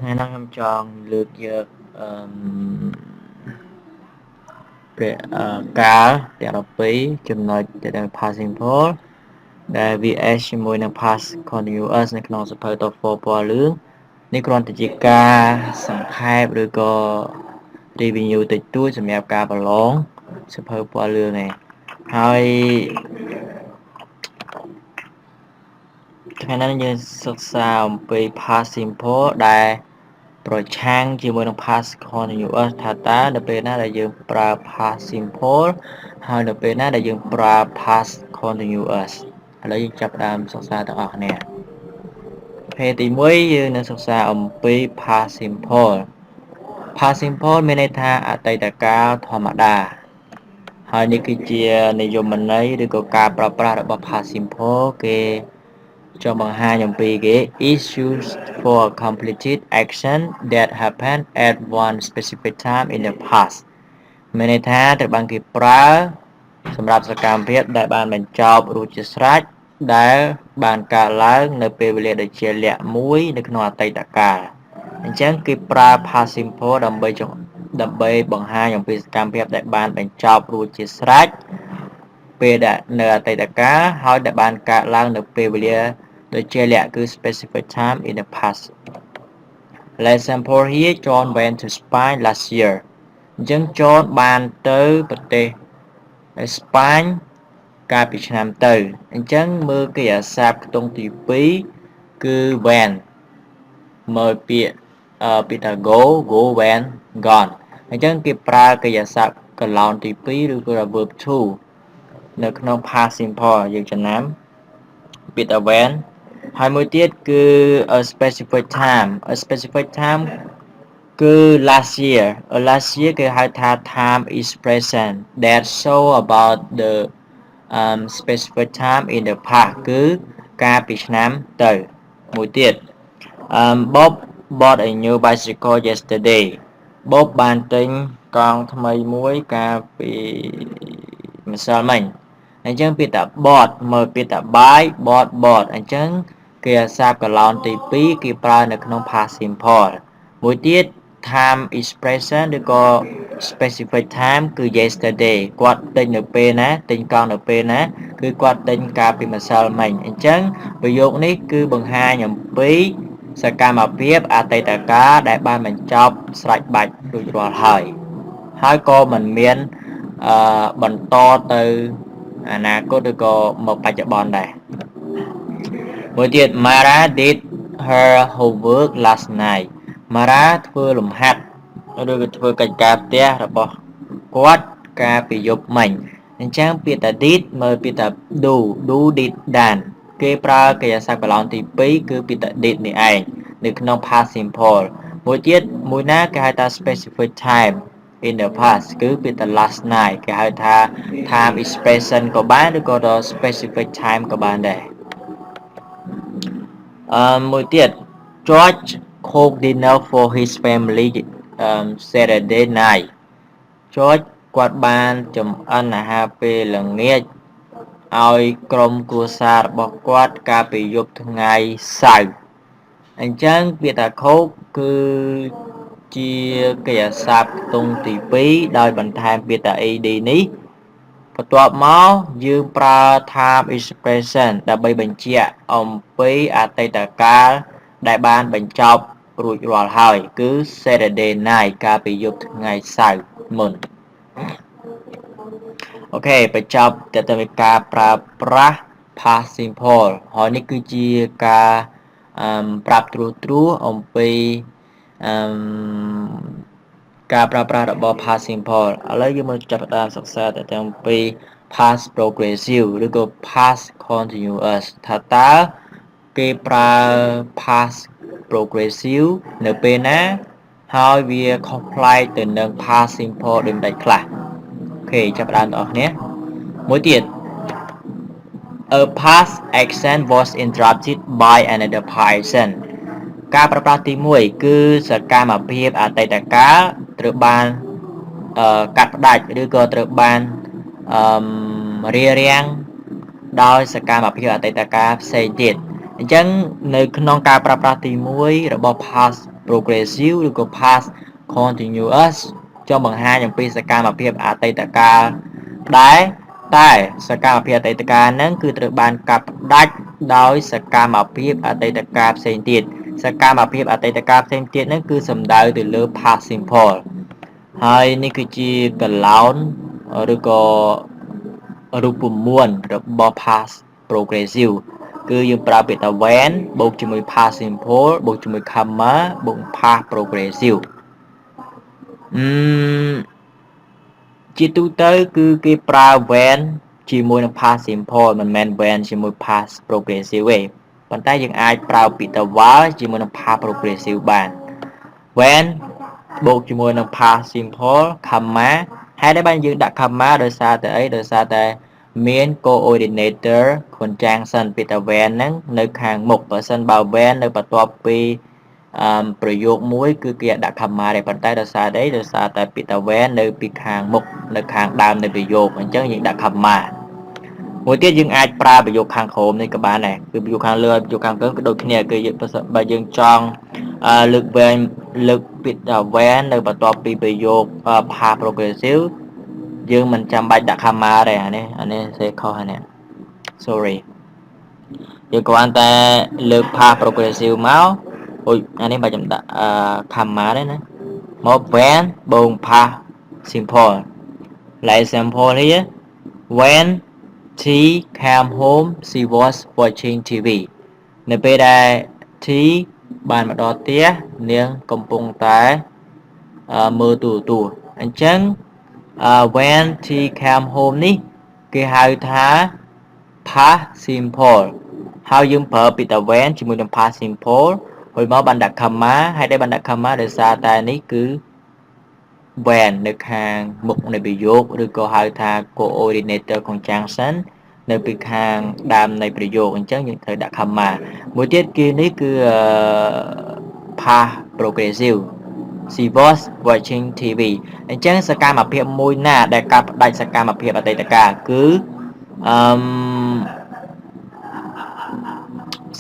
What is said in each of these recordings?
ថ្ងៃនេះខ្ញុំចង់លើកយកកាលទាំង12ចំណុចទៅដល់ past simple ដែល VS ជាមួយនឹង past continuous នៅក្នុងសៀវភៅ TOEFL ពណ៌លឿងនេះគ្រាន់តែជាការសង្ខេបឬក៏ review តិចតួចសម្រាប់ការប្រឡងសៀវភៅពណ៌លឿងនេះហើយថ្ងៃនេះយើងសិក្សាអំពី past simple ដែលប្រឆាំងជាមួយនឹង past continuous ថាតើនៅពេលណាដែលយើងប្រើ past simple ហើយនៅពេលណាដែលយើងប្រើ past continuous ឥឡូវយើងចាប់ផ្ដើមសិក្សាទាំងអស់គ្នាភេទទី1យើងនឹងសិក្សាអំពី past simple past simple មានន័យថាអតីតកាលធម្មតាហើយនេះគឺជានិយមន័យឬក៏ការប្រើប្រាស់របស់ past simple គេចង់បង្ហាញអំពីគេ is used for a completed action that happened at one specific time in the past មានន័យថាត្រូវបានគេប្រើសម្រាប់សកម្មភាពដែលបានបញ្ចប់រួចជាស្រេចដែលបានកើតឡើងនៅពេលវេលាដ៏ជាក់លាក់មួយនៅក្នុងអតីតកាលអញ្ចឹងគេប្រើ past simple ដើម្បីបង្ហាញអំពីសកម្មភាពដែលបានបញ្ចប់រួចជាស្រេចពេលដែលនៅអតីតកាលហើយដែលបានកើតឡើងនៅពេលវេលាដូចជាលាក់គឺ specific time in the past. Let's sample here John went to Spain last year. អញ្ចឹង John បានទៅប្រទេសស្ប៉ាញកាលពីឆ្នាំទៅអញ្ចឹងមើលគេអាសាបខ្ទង់ទី2គឺ when មើលពាក្យពីថា go when gone អញ្ចឹងគេប្រើកិរិយាសព្ទកន្លងទី2ឬក៏ verb to នៅក្នុង past simple យើងចំណាំពាក្យថា when ហើយមួយទៀតគឺ a specific time គឺ last year គេហៅថា time is present that show about the specific time in the past គឺកាលពីឆ្នាំទៅមួយទៀតBob bought a new bicycle yesterday Bob បានទិញកង់ថ្មីមួយកាលពីម្សិលមិញអញ្ចឹងពាក្យថា bought មើលពាក្យថា buy bought អញ្ចឹងគេអាសាបកន្លងទី2គេប្រើនៅក្នុង past simple មួយទៀត time is present ឬក៏ specific time គឺ yesterday គាត់ទិញនៅពេលណាទិញកង់នៅពេលណាគឺគាត់ទិញកាលពីម្សិលមិញអញ្ចឹងប្រយោគនេះគឺបង្ហាញអំពីសកម្មភាពអតីតកាលដែលបានបញ្ចប់ស្រេចបាច់រួចរាល់ហើយក៏មិនមានបន្តទៅអនាគតឬក៏មកបច្ចុប្បន្នដែរមួយទៀត Mara did her homework last night Mara ធ្វើលំហាត់ឬក៏ធ្វើកិច្ចការផ្ទះរបស់គាត់កាលពីយប់មិញអញ្ចឹងពាក្យថា did មើលពាក្យថា do did done គេប្រើកិរិយាសព្ទកន្លងទី2គឺពាក្យថា did នេះឯងនៅក្នុង past simple មួយទៀតមួយណាគេហៅថា specific time in the past គឺពាក្យថា last night គេហៅថា time is present ក៏បានឬក៏ specific time ក៏បានដែរមួយទៀត George cooked dinner for his family Saturday night George គាត់បានចម្អិនអាហារពេលល្ងាចឲ្យក្រុមគ្រួសាររបស់គាត់កាលពីយប់ថ្ងៃសៅរ៍អញ្ចឹងពាក្យថា cook គឺជាកិរិយាសព្ទខ្ទង់ទី2ដោយបន្ថែមពាក្យថា ed នេះបន្ទាប់មកយើងប្រើ time is present ដើម្បីបញ្ជាក់អំពីអតីតកាលដែលបានបញ្ចប់រួចរាល់ហើយគឺ Saturday night កាលពីយប់ថ្ងៃសៅរ៍មុនអូខេបញ្ចប់ទៅតាមការប្រើប្រាស់ past simple ហើយនេះគឺជាការប្រាប់ត្រួសអំពីការប្រើប្រាស់របស់ past simple ឥឡូវយើងមកចាប់ផ្ដើមសិក្សាទៅតាមពី past progressive ឬក៏ past continuous ថាតើគេប្រើ past progressive នៅពេលណាហើយវាខុសប្លែកទៅនឹង past simple ដូចមិនខ្លះអូខេចាប់ផ្ដើមបងប្អូនគ្នាមួយទៀត A past action was interrupted by another person ការប្រើប្រាស់ទី1គឺសកម្មភាពអតីតកាលត្រូវបានកាត់ផ្ដាច់ឬក៏ត្រូវបានរារាំងដោយសកម្មភាពអតីតកាលផ្សេងទៀតអញ្ចឹងនៅក្នុងការប្រើប្រាស់ទី1របស់ past progressive ឬក៏ past continuous ចង់បង្ហាញអំពីសកម្មភាពអតីតកាលដែរតែសកម្មភាពអតីតកាលហ្នឹងគឺត្រូវបានកាត់ផ្ដាច់ដោយសកម្មភាពអតីតកាលផ្សេងទៀតសកម្មភាពអតីតកាលផ្សេងទៀតហ្នឹងគឺសំដៅទៅលើ past simple ហើយនេះគឺជាកឡោនឬក៏រូបមន្តរបស់ past progressive គឺយើងប្រើពាក្យថា when បូកជាមួយ past simple បូកជាមួយ comma បូក past progressive ជាទូទៅគឺគេប្រើ when ជាមួយនឹង past simple មិនមែន when ជាមួយ past progressive ទេប៉ុន្តែយើងអាចប្រើពាក្យថា while ជាមួយនឹង past progressive បាន when បូកជាមួយនឹង past simple comma ហើយដែលបានយើងដាក់ comma ដោយសារតែអីដោយសារតែមាន coordinator conjunction ពាក្យថា when ហ្នឹងនៅខាងមុខបើសិនបើ when នៅបន្ទាប់ពីប្រយោគមួយគឺគេដាក់ comma ដែរប៉ុន្តែដោយសារអីដោយសារតែពាក្យថា when នៅពីខាងមុខនៅខាងដើមនៃប្រយោគអញ្ចឹងយើងដាក់ comma មួយទៀតយើងអាចប្រើប្រយោគខាងក្រោមនេះក៏បានដែរគឺប្រយោគខាងលើប្រយោគខាងក្រោមក៏ដូចគ្នាគឺបើយើងចង់លើកវិញលើកពាក្យថា when នៅបន្ទាប់ពីប្រយោគ past progressive យើងមិនចាំបាច់ដាក់ comma ទេអានេះសេខុសហើយនេះ sorry យើងគ្រាន់តែលើក past progressive មកអូយអានេះបើខ្ញុំដាក់comma ទេណាមក when បូក past simple like example here when she came home she was watching TV នៅពេលដែល T បានមកដល់ផ្ទះនាងកំពុងតែមើលទូរទស្សន៍អញ្ចឹងwhen she came home នេះគេហៅថា past simple ហើយយើងប្រើពាក្យថា when ជាមួយនឹង past simple ហើយមកបានដាក់ comma ហើយដែលបានដាក់ comma ដោយសារតែនេះគឺ when នៅខាងមុខនៃប្រយោគឬក៏ហៅថា coordinator conjunction នៅពីខាងដើមនៃប្រយោគអញ្ចឹងយើងត្រូវដាក់ comma មួយទៀតគឺនេះគឺ past progressive she was watching TV អញ្ចឹងសកម្មភាពមួយណាដែលកាត់ផ្ដាច់សកម្មភាពអតីតកាលគឺ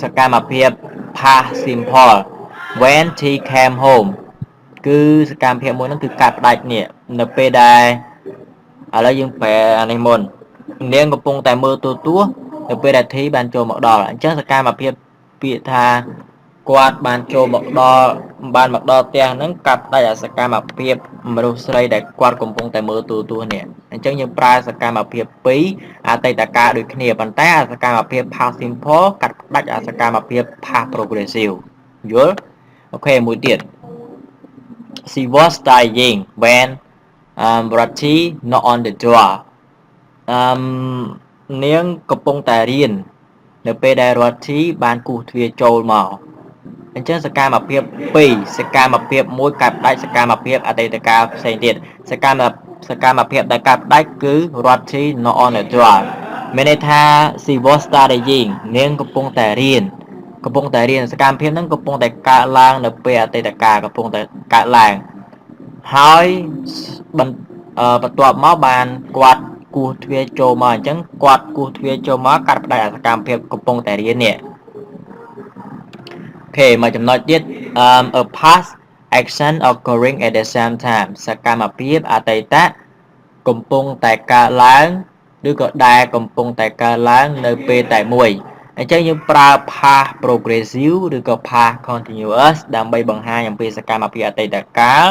សកម្មភាព past simple when she came home គឺសកម្មភាពមួយហ្នឹងគឺកាត់ផ្ដាច់នេះនៅពេលដែលឥឡូវយើងប្រែអានេះមុននាងកំពុងតែមើលទូរទស្សន៍នៅពេលដែល T បានចូលមកដល់អញ្ចឹងសកម្មភាពពាក្យថាគាត់បានចូលមកដល់បានមកដល់ផ្ទះហ្នឹងកាត់ផ្ដាច់សកម្មភាពមនុស្សស្រីដែលគាត់កំពុងតែមើលទូរទស្សន៍នេះអញ្ចឹងយើងប្រើសកម្មភាពពីរអតីតកាលដូចគ្នាប៉ុន្តែសកម្មភាព past simple កាត់ផ្ដាច់សកម្មភាព past progressive យល់អូខេមួយទៀត she was studying when Rati knocked on the door នាងកំពុងតែរៀននៅពេលដែល Rati បានគោះទ្វារចូលមកអញ្ចឹងសកម្មភាព2សកម្មភាពមួយកាត់ផ្ដាច់សកម្មភាពអតីតកាលផ្សេងទៀតសកម្មភាពដែលកាត់ផ្ដាច់គឺ Rati knocked on the door មានន័យថា she was studying នាងកំពុងតែរៀនសកម្មភាពហ្នឹងកំពុងតែកើតឡើងនៅពេលអតីតកាលកំពុងតែកើតឡើងហើយបន្ទាប់មកបានគាត់គោះទ្វារចូលមកអញ្ចឹងគាត់គោះទ្វារចូលមកកាត់ផ្ដាច់សកម្មភាពកំពុងតែរៀននេះអូខេមកចំណុចទៀតa past action occurring at the same time សកម្មភាពអតីតកំពុងតែកើតឡើងឬក៏ដែលកំពុងតែកើតឡើងនៅពេលតែមួយអញ្ចឹងយើងប្រើ past progressive ឬក៏ past continuous ដើម្បីបង្ហាញអំពីសកម្មភាពអតីតកាល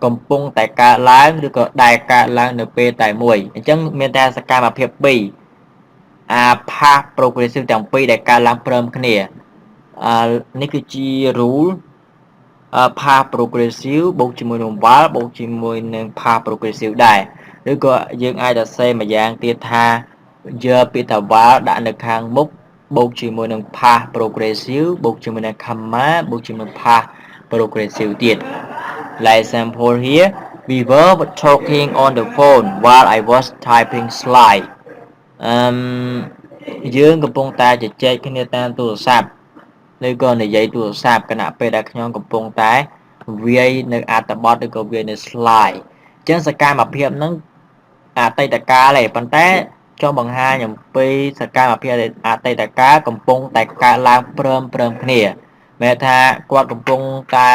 កំពុងតែកើតឡើងឬក៏ដែលកើតឡើងនៅពេលតែមួយអញ្ចឹងមានតែសកម្មភាព2past progressive ទាំងពីរដែលកើតឡើងព្រមគ្នានេះគឺជា rule past progressive បូកជាមួយនឹង while បូកជាមួយនឹង past progressive ដែរឬក៏យើងអាចសរសេរម្យ៉ាងទៀតថាយកពាក្យថា while ដាក់នៅខាងមុខបូកជាមួយនឹង past progressive បូកជាមួយនឹង comma បូកជាមួយ past progressive ទៀត like example here we were talking on the phone while I was typing slide យើងកំពុងតែជជែកគ្នាតាមទូរស័ព្ទឬក៏និយាយទូរស័ព្ទគណៈពេលដែលខ្ញុំកំពុងតែវាយនៅអត្ថបទឬក៏វាយនៅ slide អញ្ចឹងសកម្មភាពហ្នឹងអតីតកាលឯងប៉ុន្តែចង់បង្ហាញអំពីសកម្មភាពអតីតកាលកំពុងតែកើតឡើងព្រមគ្នា មែនថាគាត់កំពុងតែ